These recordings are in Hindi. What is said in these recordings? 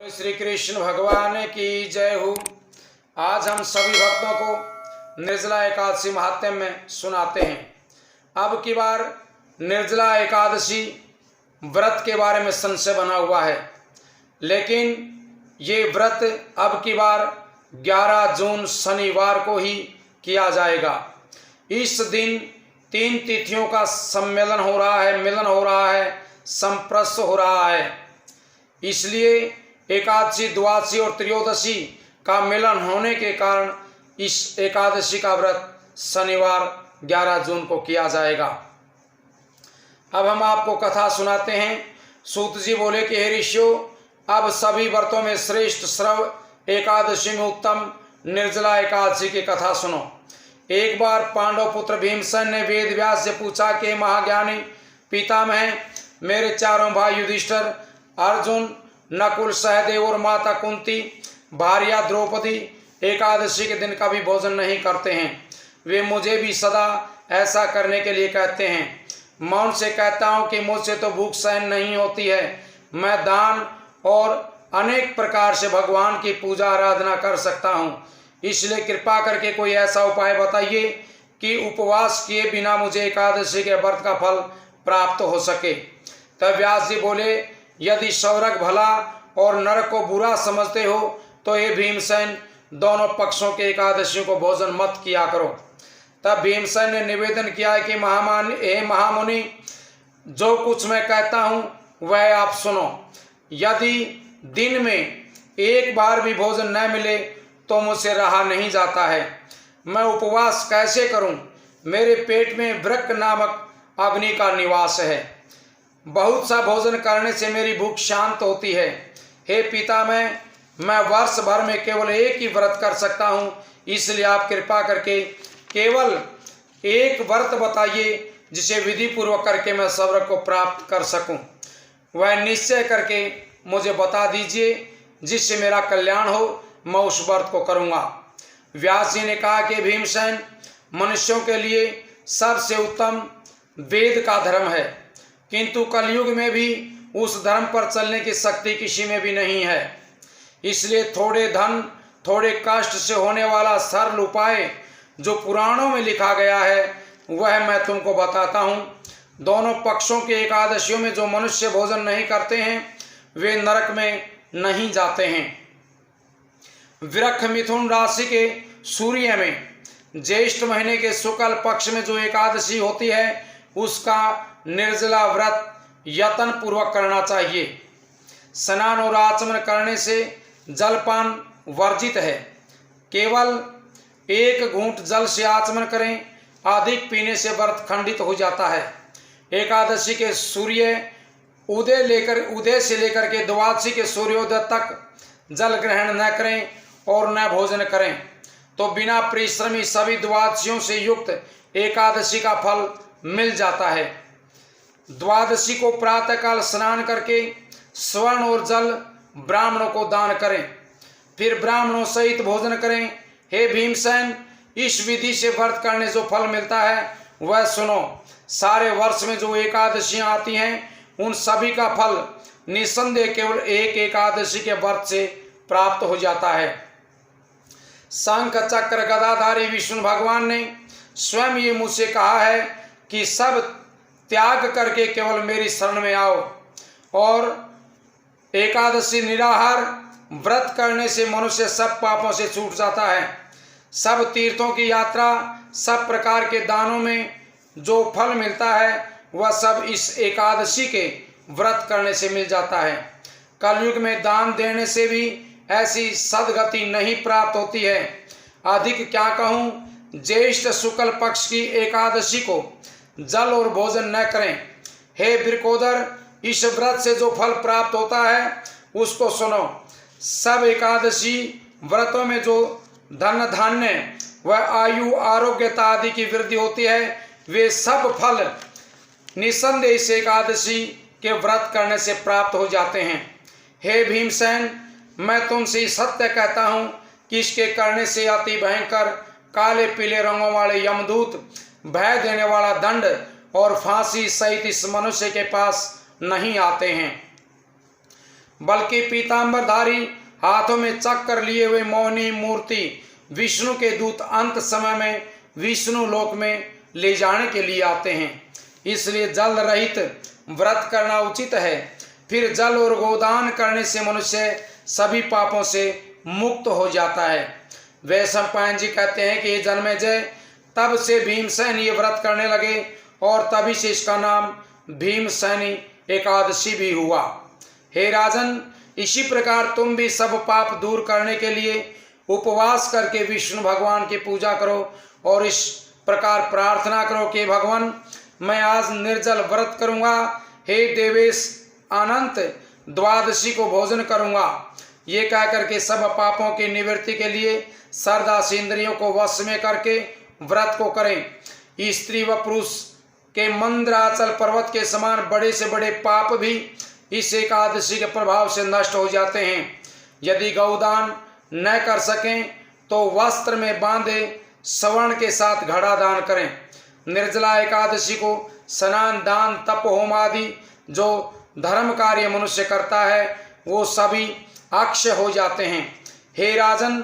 श्री कृष्ण भगवान की जय हो। आज हम सभी भक्तों को निर्जला एकादशी महात्म्य में सुनाते हैं। अब की बार निर्जला एकादशी व्रत के बारे में संशय बना हुआ है, लेकिन ये व्रत अब की बार 11 जून शनिवार को ही किया जाएगा। इस दिन 3 तिथियों का सम्मेलन हो रहा है, मिलन हो रहा है, संप्रस्थ हो रहा है। इसलिए एकादशी, द्वादशी और त्रयोदशी का मिलन होने के कारण इस एकादशी का व्रत शनिवार 11 जून को किया जाएगा। अब हम आपको कथा सुनाते हैं। सूत जी बोले कि हे ऋषियों, अब सभी व्रतों में श्रेष्ठ श्रव एकादशी में उत्तम निर्जला एकादशी की कथा सुनो। एक बार पांडव पुत्र भीमसेन ने वेद व्यास से पूछा कि महाज्ञानी पितामह, मेरे चारों भाई युधिष्ठिर, अर्जुन, नकुल, सहदेव और माता कुंती, भार्या द्रौपदी एकादशी के दिन कभी भोजन नहीं करते हैं। वे मुझे भी सदा ऐसा करने के लिए कहते हैं। मैं उनसे कहता हूँ कि मुझसे तो भूख सहन नहीं होती है। मैं दान और अनेक प्रकार से भगवान की पूजा आराधना कर सकता हूँ। इसलिए कृपा करके कोई ऐसा उपाय बताइए कि उपवास किए बिना मुझे एकादशी के व्रत का फल प्राप्त हो सके। तब व्यास जी बोले, यदि स्वर्ग भला और नरक को बुरा समझते हो तो ये भीमसेन, दोनों पक्षों के एकादशियों को भोजन मत किया करो। तब भीमसेन ने निवेदन किया कि महामुनि, जो कुछ मैं कहता हूँ वह आप सुनो। यदि दिन में एक बार भी भोजन न मिले तो मुझसे रहा नहीं जाता है। मैं उपवास कैसे करूं? मेरे पेट में वृक्क नामक अग्नि का निवास है। बहुत सा भोजन करने से मेरी भूख शांत होती है। हे पितामह, मैं वर्ष भर में केवल एक ही व्रत कर सकता हूँ। इसलिए आप कृपा करके केवल एक व्रत बताइए जिसे विधि पूर्वक करके मैं स्वर्ग को प्राप्त कर सकूं। वह निश्चय करके मुझे बता दीजिए, जिससे मेरा कल्याण हो। मैं उस व्रत को करूँगा। व्यास जी ने कहा कि भीमसेन, मनुष्यों के लिए सबसे उत्तम वेद का धर्म है, किंतु कलयुग में भी उस धर्म पर चलने की शक्ति किसी में भी नहीं है। इसलिए थोड़े धन, थोड़े कष्ट से होने वाला सरल उपाय जो पुराणों में लिखा गया है वह मैं तुमको बताता हूँ। दोनों पक्षों के एकादशियों में जो मनुष्य भोजन नहीं करते हैं वे नरक में नहीं जाते हैं। वृक्ष मिथुन राशि के सूर्य में ज्येष्ठ महीने के शुक्ल पक्ष में जो एकादशी होती है उसका निर्जला व्रत यत्न पूर्वक करना चाहिए। स्नान और आचमन करने से जलपान वर्जित है। केवल 1 घूंट जल से आचमन करें। अधिक पीने से व्रत खंडित हो जाता है। एकादशी के सूर्य उदय से लेकर के द्वादशी के सूर्योदय तक जल ग्रहण न करें और न भोजन करें तो बिना परिश्रमी सभी द्वादशियों से युक्त एकादशी का फल मिल जाता है। द्वादशी को प्रातःकाल स्नान करके स्वर्ण और जल ब्राह्मणों को दान करें, फिर ब्राह्मणों सहित भोजन करें। हे भीमसेन, इस विधि से व्रत करने जो फल मिलता है वह सुनो। सारे वर्ष में जो एकादशियां आती हैं उन सभी का फल निस्संदेह केवल एक एकादशी के व्रत से प्राप्त हो जाता है। शंख चक्र गदाधारी विष्णु भगवान ने स्वयं ये मुझसे कहा है कि सब त्याग करके केवल मेरी शरण में आओ। और एकादशी निराहार व्रत करने से मनुष्य सब पापों से छूट जाता है। सब तीर्थों की यात्रा, सब प्रकार के दानों में जो फल मिलता है वह सब इस एकादशी के व्रत करने से मिल जाता है। कलयुग में दान देने से भी ऐसी सद्गति नहीं प्राप्त होती है। अधिक क्या कहूँ, ज्येष्ठ शुक्ल पक्ष की एकादशी को जल और भोजन न करें। हे वृकोदर, इस व्रत से जो फल प्राप्त होता है उसको सुनो। सब एकादशी व्रतों में जो धन धान्य व आयु आरोग्यता आदि की वृद्धि होती है वे सब फल निस्संदेह इस एकादशी के व्रत करने से प्राप्त हो जाते हैं। हे भीमसेन, मैं तुमसे सत्य कहता हूँ कि इसके करने से अति भयंकर काले पीले रंगों वाले यमदूत, भय देने वाला दंड और फांसी सहित इस मनुष्य के पास नहीं आते हैं। बल्कि पीतांबरधारी हाथों में चक्र लिए हुए मोहिनी मूर्ति विष्णु के दूत अंत समय में विष्णु लोक में ले जाने के लिए आते हैं। इसलिए जल रहित व्रत करना उचित है। फिर जल और गोदान करने से मनुष्य सभी पापों से मुक्त हो जाता है। वैशंपायन जी कहते हैं कि जन्मेजय तब से भीमसेन ये व्रत करने लगे और तभी से इसका नाम भीमसेनी एकादशी भी हुआ। हे राजन, इसी प्रकार तुम भी सब पाप दूर करने के लिए उपवास करके विष्णु भगवान की पूजा करो और इस प्रकार प्रार्थना करो कि भगवान मैं आज निर्जल व्रत करूंगा, हे देवेश अनंत द्वादशी को भोजन करूंगा। ये कह करके सब पापों की निवृत्ति के लिए श्रद्धा से इंद्रियों को वश में करके व्रत को करें। स्त्री व पुरुष के मंद्राचल पर्वत के समान बड़े से बड़े पाप भी इस एकादशी के प्रभाव से नष्ट हो जाते हैं। यदि गौदान न कर सकें तो वस्त्र में बांधे स्वर्ण के साथ घड़ा दान करें। निर्जला एकादशी को स्नान, दान, तप, होम आदि जो धर्म कार्य मनुष्य करता है वो सभी अक्षय हो जाते हैं। हे राजन,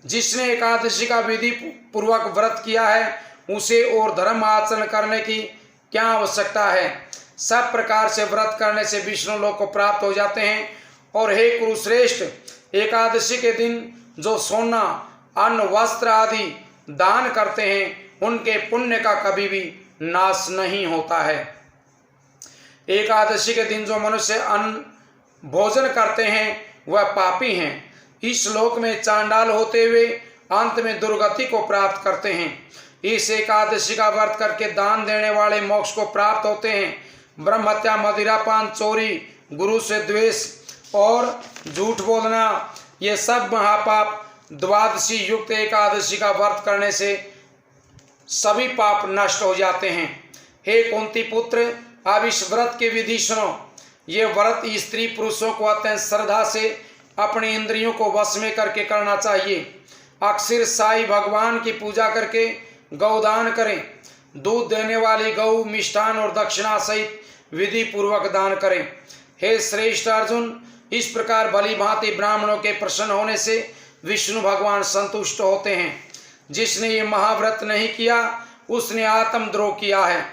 जिसने एकादशी का विधि पूर्वक व्रत किया है उसे और धर्म आचरण करने की क्या आवश्यकता है। सब प्रकार से व्रत करने से विष्णु लोक को प्राप्त हो जाते हैं। और हे कुरुश्रेष्ठ, एकादशी के दिन जो सोना, अन्न, वस्त्र आदि दान करते हैं उनके पुण्य का कभी भी नाश नहीं होता है। एकादशी के दिन जो मनुष्य अन्न भोजन करते हैं वह पापी हैं। इस लोक में चांडाल होते हुए अंत में दुर्गति को प्राप्त करते हैं। इस एकादशी का व्रत करके दान देने वाले मोक्ष को प्राप्त होते हैं। ब्रह्म हत्या, मदिरापान, चोरी, गुरु से द्वेष और झूठ बोलना ये सब महापाप द्वादशी युक्त एकादशी का व्रत करने से सभी पाप नष्ट हो जाते हैं। हे कुंती पुत्र, अब इस व्रत की विधि सुनो। ये व्रत स्त्री पुरुषों को अत्यंत श्रद्धा से अपनी इंद्रियों को वश में करके करना चाहिए। अक्षर साई भगवान की पूजा करके गौदान करें। दूध देने वाली गौ, मिष्ठान और दक्षिणा सहित विधि पूर्वक दान करें। हे श्रेष्ठ अर्जुन, इस प्रकार भली भांति ब्राह्मणों के प्रसन्न होने से विष्णु भगवान संतुष्ट होते हैं। जिसने ये महाव्रत नहीं किया उसने आत्मद्रोह किया है,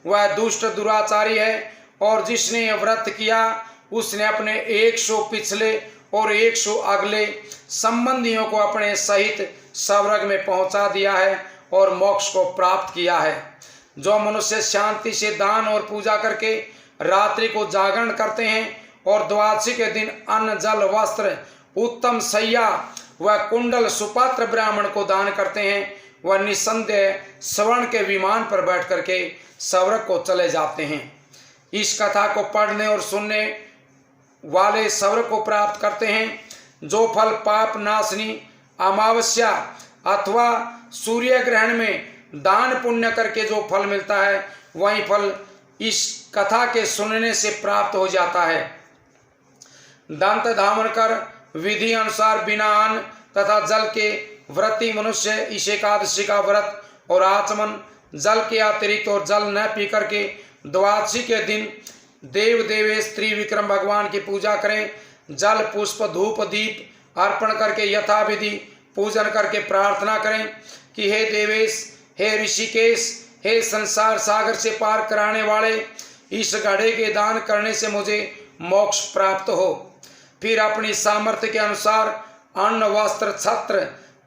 वह दुष्ट दुराचारी है। और जिसने ये व्रत किया उसने अपने 100 पिछले और 100 अगले संबंधियों को अपने सहित स्वर्ग में पहुंचा दिया है और मोक्ष को प्राप्त किया है। जो मनुष्य शांति से दान और पूजा करके रात्रि को जागरण करते हैं और द्वादशी के दिन अन्न, जल, वस्त्र, उत्तम शैया व कुंडल सुपात्र ब्राह्मण को दान करते हैं, वह निस्संदेह स्वर्ण के विमान पर बैठ करके स्वर्ग को चले जाते हैं। इस कथा को पढ़ने और सुनने वाले स्वर्ग को प्राप्त करते हैं। जो फल पाप नाशनी अमावस्या अथवा सूर्य ग्रहण में दान पुण्य करके जो फल मिलता है वही फल इस कथा के सुनने से प्राप्त हो जाता है। दंत धामन कर विधि अनुसार बिना अन्न तथा जल के व्रती मनुष्य इस एकादशी का व्रत और आचमन जल के अतिरिक्त और जल न पी करके द्वादशी के दिन देव देवेश त्रिविक्रम भगवान की पूजा करें। जल, पुष्प, धूप, दीप अर्पण करके यथाविधि पूजन करके प्रार्थना करें कि हे देवेश, हे ऋषिकेश, हे संसार सागर से पार कराने वाले, इस घड़े के दान करने से मुझे मोक्ष प्राप्त हो। फिर अपनी सामर्थ्य के अनुसार अन्न, वस्त्र, छत्र,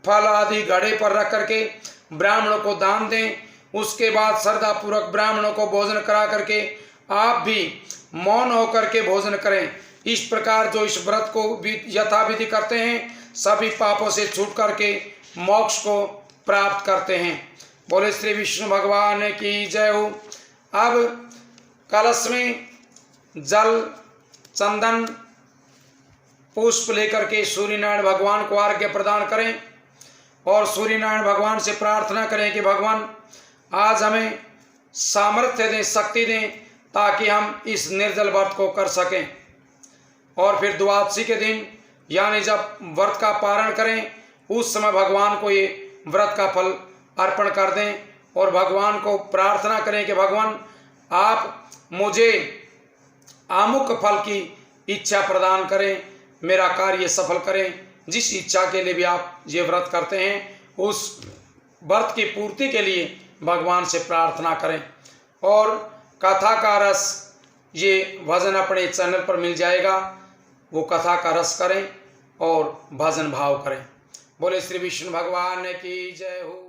फल आदि घड़े पर रख करके ब्राह्मणों को दान दें। उसके बाद श्रद्धा पूर्वक ब्राह्मणों को भोजन करा करके आप भी मौन होकर के भोजन करें। इस प्रकार जो इस व्रत को यथाविधि करते हैं सभी पापों से छूट करके मोक्ष को प्राप्त करते हैं। बोले श्री विष्णु भगवान की जय हो। अब कलश में जल, चंदन, पुष्प लेकर के सूर्यनारायण भगवान को अर्घ्य प्रदान करें और सूर्यनारायण भगवान से प्रार्थना करें कि भगवान आज हमें सामर्थ्य दें, शक्ति दें ताकि हम इस निर्जल व्रत को कर सकें। और फिर द्वादशी के दिन यानी जब व्रत का पारण करें उस समय भगवान को ये व्रत का फल अर्पण कर दें और भगवान को प्रार्थना करें कि भगवान आप मुझे अमुक फल की इच्छा प्रदान करें, मेरा कार्य सफल करें। जिस इच्छा के लिए भी आप ये व्रत करते हैं, उस व्रत की पूर्ति के लिए भगवान से प्रार्थना करें। और कथा का रस, ये भजन अपने चैनल पर मिल जाएगा, वो कथा का रस करें और भजन भाव करें। बोले श्री विष्णु भगवान की जय हो।